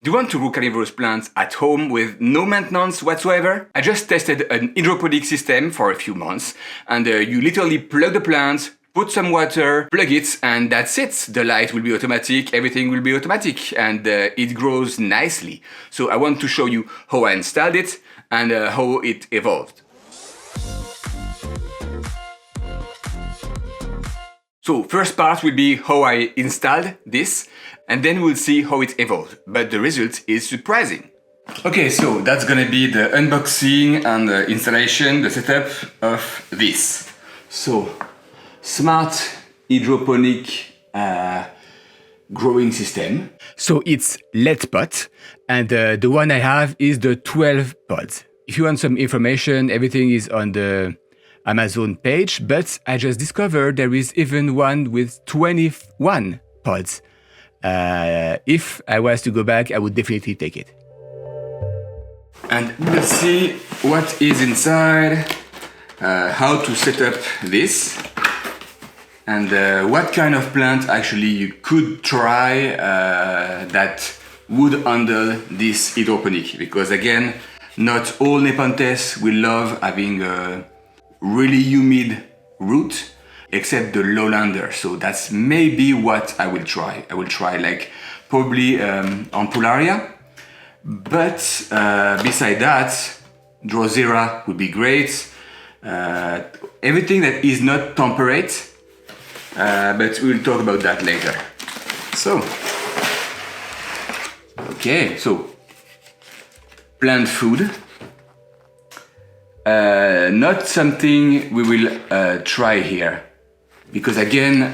Do you want to grow carnivorous plants at home with no maintenance whatsoever? I just tested an hydroponic system for a few months, and you literally plug the plant, put some water, plug it, and that's it. The light will be automatic, everything will be automatic, and it grows nicely. So I want to show you how I installed it and how it evolved. So first part will be how I installed this, and then we'll see how it evolved. But the result is surprising. Okay, so that's gonna be the unboxing and the installation, the setup of this. So, smart hydroponic growing system. So it's LetPot, and the one I have is the 12 pods. If you want some information, everything is on the Amazon page, but I just discovered there is even one with 21 pods. If I was to go back, I would definitely take it. And let's see what is inside, how to set up this, and what kind of plant actually you could try that would handle this hydroponic. Because again, not all Nepenthes will love having a really humid root, except the lowlander. So that's maybe what I will try. I will try like probably Ampularia. But beside that, Drosera would be great. Everything that is not temperate, but we'll talk about that later. So, okay, so plant food. Not something we will try here, because again,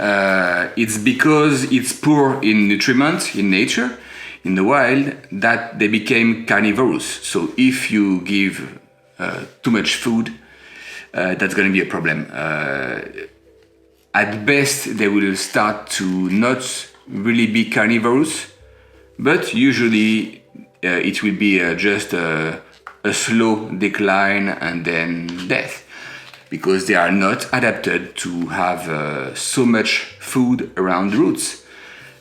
it's because it's poor in nutriment in nature, in the wild, that they became carnivorous. So if you give too much food, that's gonna be a problem. At best, they will start to not really be carnivorous, but usually it will be just a slow decline and then death, because they are not adapted to have so much food around roots.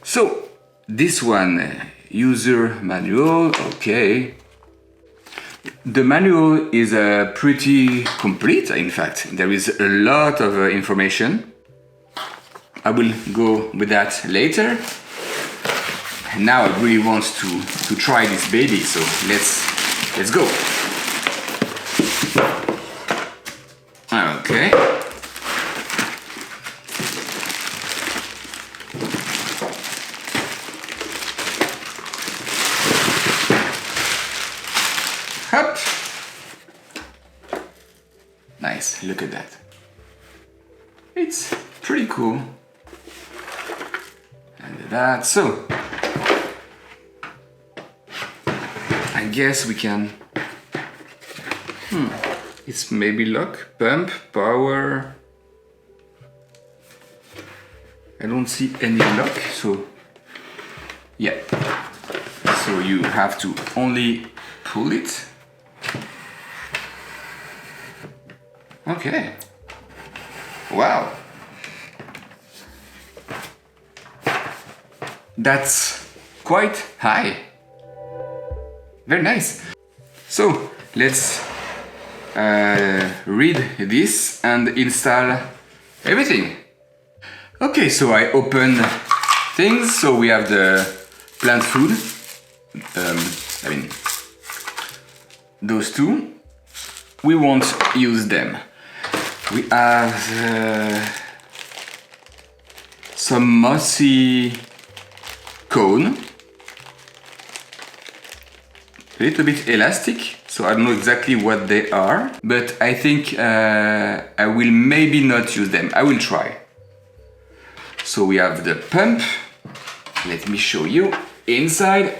So this one, user manual, okay. The manual is pretty complete. In fact, there is a lot of information. I will go with that later. Now I really want to try this baby, so let's go. Okay. Hop. Nice, look at that. It's pretty cool. And that, so I guess we can, it's maybe lock, pump, power. I don't see any lock, so yeah. So you have to only pull it. Okay. Wow. That's quite high. Very nice. So let's read this and install everything. Okay, so I open things. So we have the plant food. I mean, those two. We won't use them. We have some mossy cone. A little bit elastic, so I don't know exactly what they are, but I think I will maybe not use them. I will try. So we have the pump. Let me show you. Inside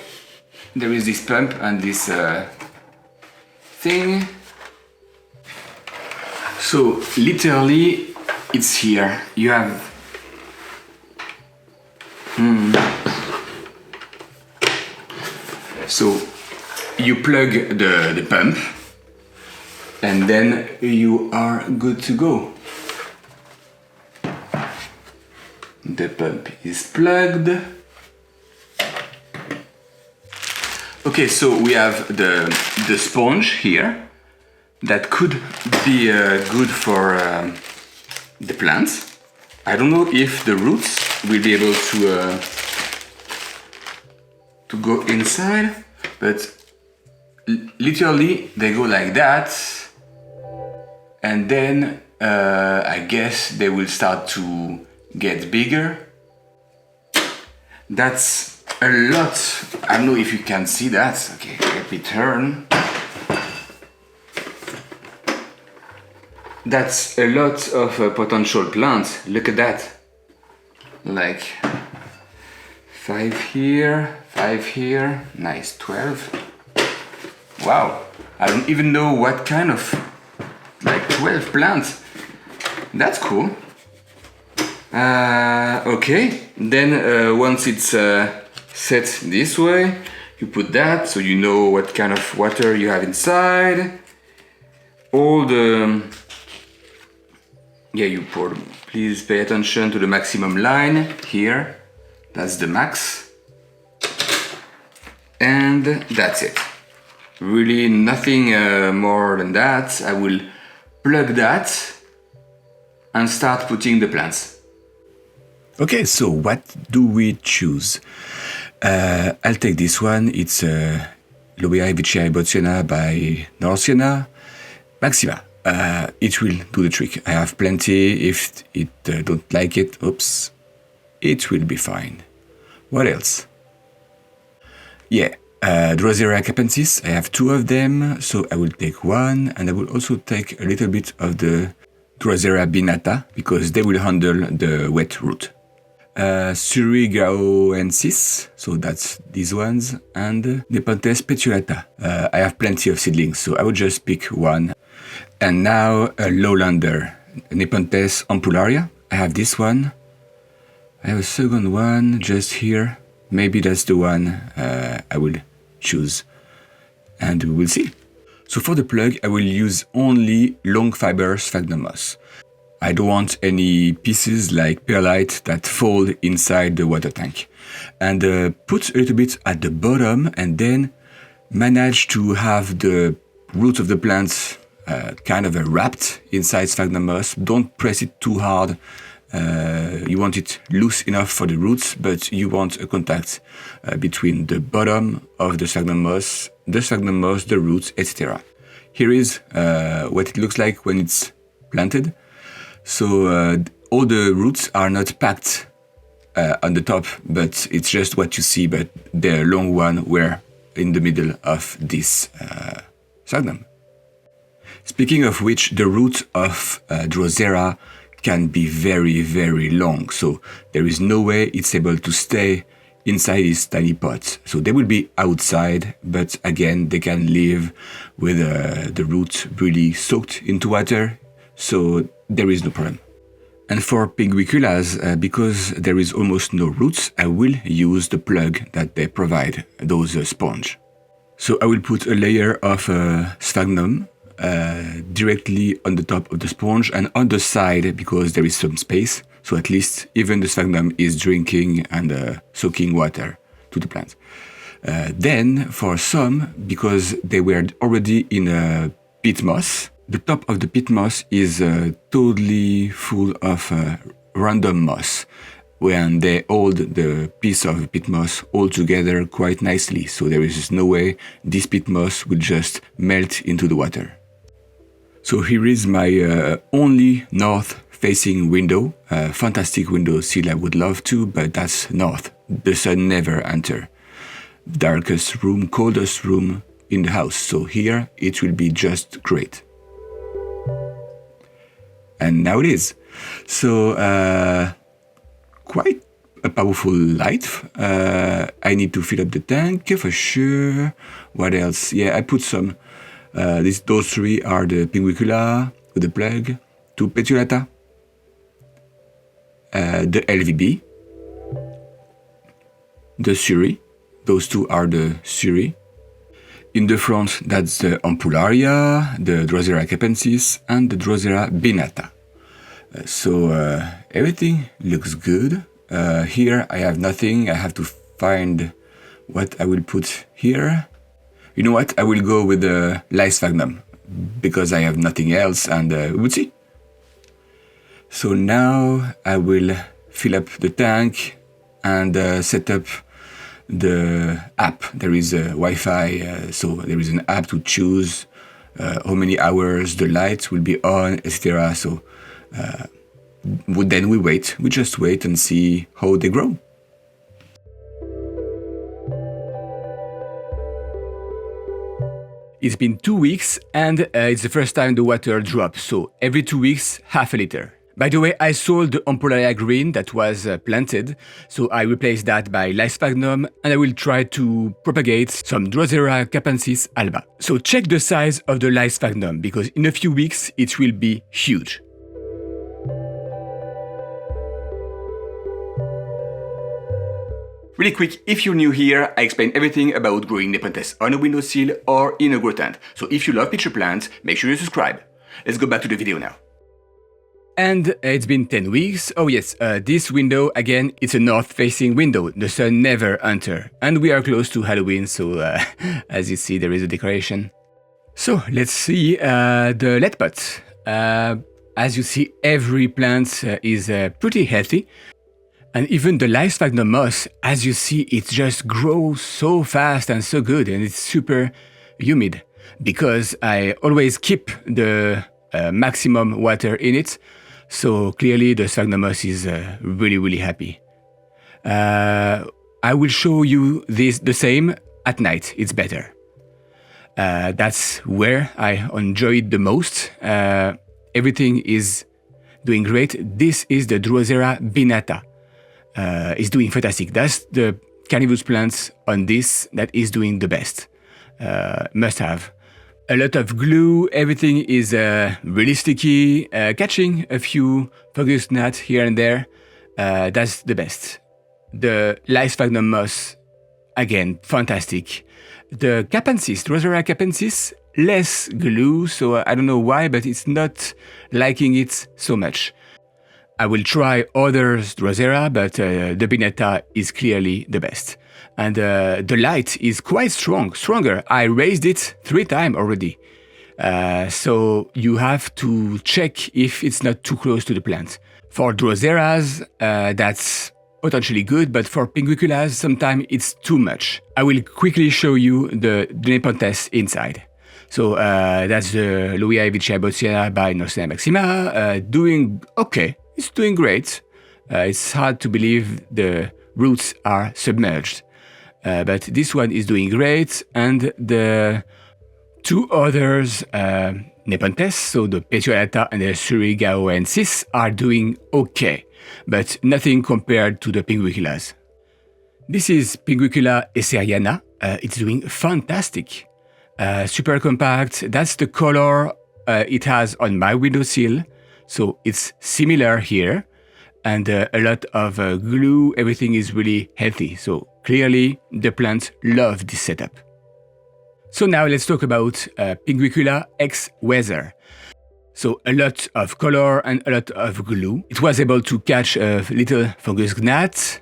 there is this pump and this thing. So literally it's here. You have so you plug the pump and then you are good to go. The pump is plugged. Okay, so we have the sponge here that could be good for the plants. I don't know if the roots will be able to go inside, but literally they go like that, and then I guess they will start to get bigger. That's a lot. I don't know if you can see that. Okay, let me turn. That's a lot of potential plants. Look at that. Like 5 here, 5 here. Nice, 12. Wow. I don't even know what kind of, like 12 plants. That's cool. Okay, then once it's set this way, you put that so you know what kind of water you have inside. All the... Yeah, you pour. Please pay attention to the maximum line here. That's the max. And that's it. Really nothing more than that. I will plug that and start putting the plants. Okay, so what do we choose? I'll take this one. It's Lobia Vicia Botiana by Norsiana Maxima. It will do the trick. I have plenty. If it don't like it, oops, it will be fine. What else? Yeah, Drosera Nepenthes. I have 2 of them, so I will take 1, and I will also take a little bit of the Drosera binata because they will handle the wet root. Surigaoensis, so that's these ones, and Nepenthes petulata. I have plenty of seedlings, so I will just pick 1. And now a lowlander, Nepenthes ampullaria. I have this one. I have a second one just here. Maybe that's the one I will choose, and we will see. So for the plug, I will use only long fiber sphagnum moss. I don't want any pieces like perlite that fall inside the water tank. And put a little bit at the bottom, and then manage to have the roots of the plants kind of wrapped inside sphagnum moss. Don't press it too hard. You want it loose enough for the roots, but you want a contact between the bottom of the sphagnum moss, the roots, etc. Here is what it looks like when it's planted. So all the roots are not packed on the top, but it's just what you see, but the long one were in the middle of this sphagnum. Speaking of which, the root of Drosera can be very, very long, so there is no way it's able to stay inside this tiny pot. So they will be outside, but again, they can live with the root really soaked into water, so there is no problem. And for pinguiculas, because there is almost no roots, I will use the plug that they provide, those sponge. So I will put a layer of sphagnum directly on the top of the sponge and on the side because there is some space, so at least even the sphagnum is drinking and soaking water to the plant. Then for some, because they were already in a peat moss, the top of the peat moss is totally full of random moss, when they hold the piece of peat moss all together quite nicely, so there is no way this peat moss will just melt into the water. So here is my only north-facing window, fantastic windowsill. I would love to, but that's north. The sun never enters. Darkest room, coldest room in the house, so here it will be just great. And now it is. So quite a powerful light. I need to fill up the tank for sure. What else? Yeah, I put some. Those 3 are the pinguicula with the plug, 2 petulata, the LVB, the Suri. Those 2 are the Suri. In the front, that's the ampullaria, the Drosera Nepenthes, and the Drosera binata. So everything looks good. Here I have nothing. I have to find what I will put here. You know what? I will go with the Sphagnum because I have nothing else, and we will see. So now I will fill up the tank and set up the app. There is a Wi-Fi, so there is an app to choose how many hours the lights will be on, etc. So then we just wait and see how they grow. It's been 2 weeks and it's the first time the water drops, so every 2 weeks, half a liter. By the way, I sold the Ampolaria green that was planted, so I replaced that by Sphagnum and I will try to propagate some Drosera capensis alba. So check the size of the Sphagnum because in a few weeks it will be huge. Really quick, if you're new here, I explain everything about growing Nepenthes on a windowsill or in a grow tent. So if you love pitcher plants, make sure you subscribe. Let's go back to the video now. And it's been 10 weeks. Oh yes, this window, again, it's a north-facing window. The sun never enters. And we are close to Halloween, so as you see, there is a decoration. So let's see the LetPot. As you see, every plant is pretty healthy. And even the Sphagnum moss, as you see, it just grows so fast and so good, and it's super humid because I always keep the maximum water in it. So clearly the Sphagnum moss is really happy. I will show you the same at night. It's better. That's where I enjoy it the most. Everything is doing great. This is the Drosera binata. Is doing fantastic. That's the Carnivorous plants on this that is doing the best. Must have. A lot of glue, everything is really sticky, catching a few fungus gnats here and there. That's the best. The Sphagnum moss, again, fantastic. The capensis, Drosera capensis, less glue, so I don't know why, but it's not liking it so much. I will try others Drosera, but the binata is clearly the best. And the light is quite stronger. I raised it 3 times already. So you have to check if it's not too close to the plant. For Droseras, that's potentially good, but for Pinguiculas, sometimes it's too much. I will quickly show you the Nepenthes inside. So that's the Lowiaevicia botiana by Norsena maxima, doing okay. It's doing great. It's hard to believe the roots are submerged. But this one is doing great. And the 2 others, Nepenthes, so the Petiolata and the Surigaoensis, are doing okay. But nothing compared to the Pinguiculas. This is Pinguicula esseriana. It's doing fantastic. Super compact. That's the color it has on my windowsill. So it's similar here, and a lot of glue, everything is really healthy. So clearly the plants love this setup. So now let's talk about Pinguicula X Weather. So a lot of color and a lot of glue. It was able to catch a little fungus gnat.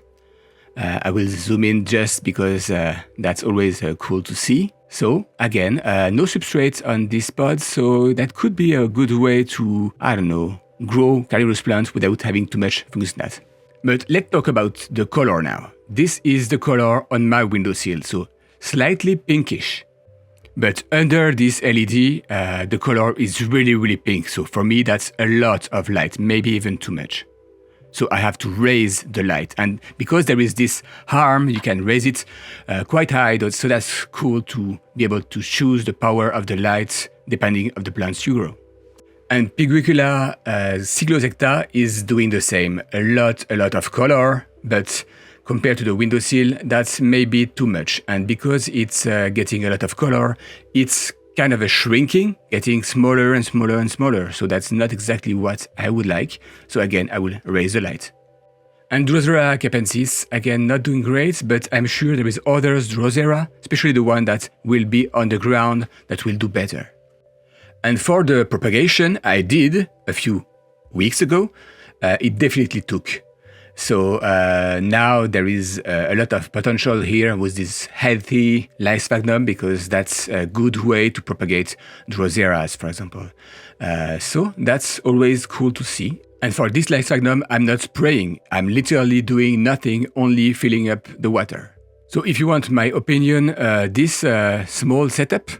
I will zoom in just because that's always cool to see. So again, no substrate on this pod, so that could be a good way to, I don't know, grow Carnivorous plants without having too much fungus gnat. But let's talk about the color now. This is the color on my windowsill, so slightly pinkish. But under this LED, the color is really pink, so for me that's a lot of light, maybe even too much. So I have to raise the light, and because there is this arm, you can raise it quite high, so that's cool to be able to choose the power of the light depending on the plants you grow. And Pinguicula cyclosecta is doing the same, a lot of color, but compared to the windowsill, that's maybe too much. And because it's getting a lot of color, it's kind of a shrinking, getting smaller and smaller and smaller. So that's not exactly what I would like. So again, I will raise the light. And Drosera capensis, again, not doing great, but I'm sure there is others Drosera, especially the one that will be on the ground, that will do better. And for the propagation I did a few weeks ago, it definitely took. So now there is a lot of potential here with this healthy light sphagnum, because that's a good way to propagate Droseras, for example. So that's always cool to see. And for this light sphagnum, I'm not spraying. I'm literally doing nothing, only filling up the water. So if you want my opinion, this small setup,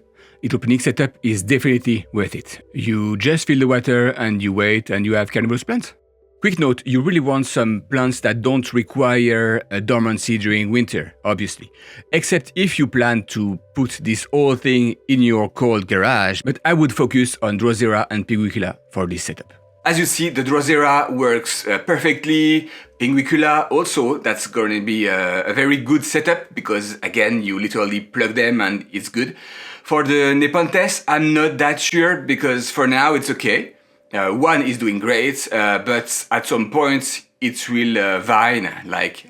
hydroponic setup, is definitely worth it. You just fill the water and you wait and you have carnivorous plants. Quick note, you really want some plants that don't require a dormancy during winter, obviously. Except if you plan to put this whole thing in your cold garage, but I would focus on Drosera and Pinguicula for this setup. As you see, the Drosera works perfectly. Pinguicula also, that's going to be a very good setup, because again, you literally plug them and it's good. For the Nepenthes, I'm not that sure, because for now it's okay. One is doing great, but at some point it will vine, like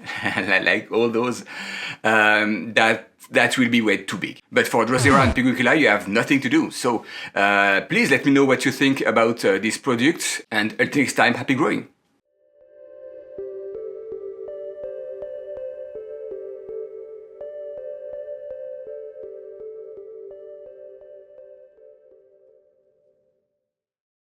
all those, that will be way too big. But for Drosera and Pinguicula, you have nothing to do. So please let me know what you think about this product, and until next time, happy growing!